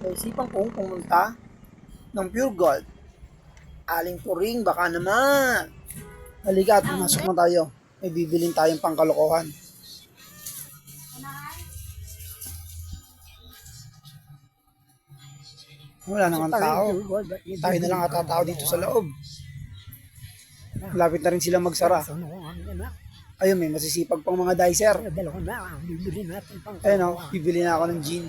Naisipan kong pumunta ng Pure Gold. Aling Turing, baka naman. Halika at pumasok na tayo. May bibilin tayong pangkalokohan. Wala naman tao. Tayo na lang katatao dito sa loob. Lapit na rin sila magsara. Ayun, may masisipag pang mga dicer. Ayun o, bibili na ako ng gin.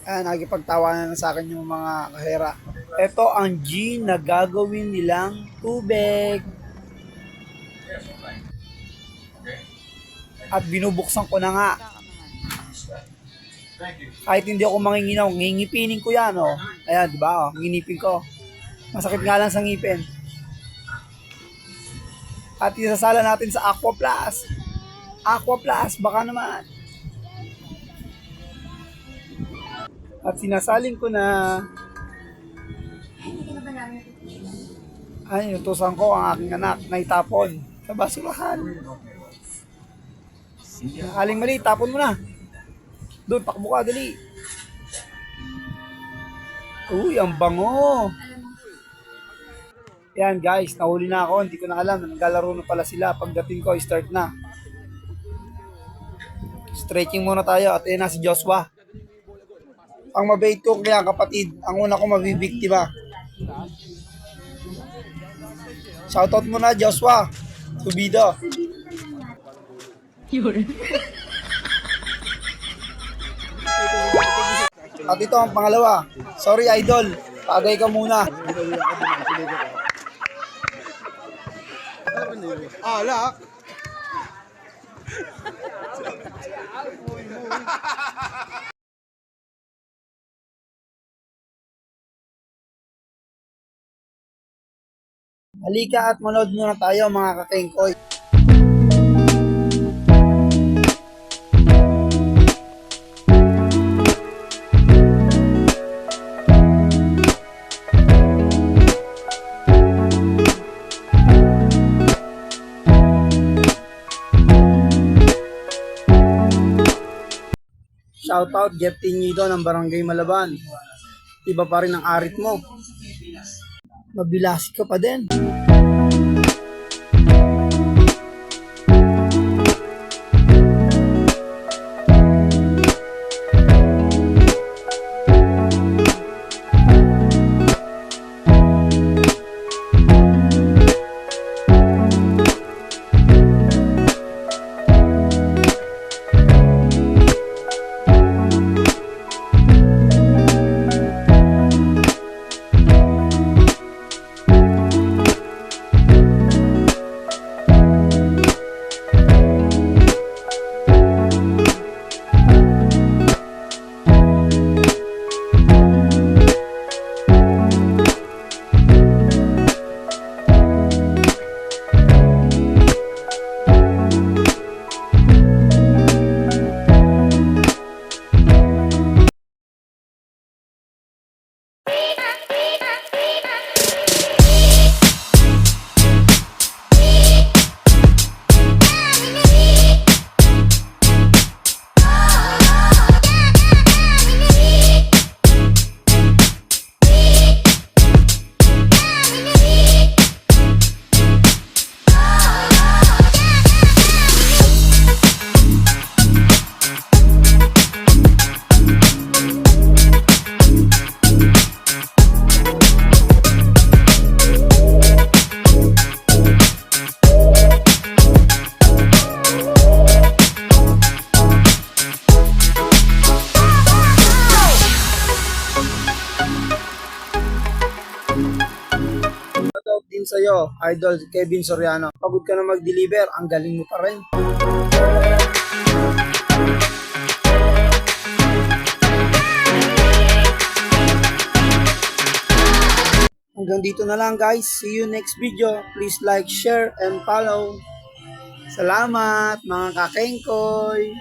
Ayan, nakikipagtawanan na sa akin yung mga kahera. Ito ang gin na gagawin nilang tubig. At binubuksan ko na nga. Kahit hindi ako manginginaw, ngingipinin ko yan, oh. Ayan, di ba, oh, nginipin ko. Masakit nga lang sa ngipin. At isasala natin sa Aqua Plus. Aqua Plus, baka naman. At sinasalin ko na ay, inutusan ko ang aking anak na itapon sa basurahan. Aling mali, tapon mo na. Doon, takbo ka, dali. Uy, ang bango. Yan guys, nahuli na ako. Hindi ko na alam. Naglalaro na pala sila. Pagdating ko, start na. Stretching muna tayo. At yun na si Joshua. Ang mabait ko kaya kapatid. Ang una ko mabibiktima. Shoutout mo na Joshua. Subido. At ito ang pangalawa. Sorry idol. Pagay ka muna. Alak. Halika at manood muna tayo mga kakengkoy. Shoutout Jeff Tinido ng Barangay Malaban. Iba pa rin ang arit mo. Mabilasi ka pa din. Shoutout din sa'yo, Idol Kevin Soriano. Pagod ka na mag-deliver, ang galing mo pa rin. Hanggang dito na lang guys. See you next video. Please like, share, and follow. Salamat mga kakengkoy.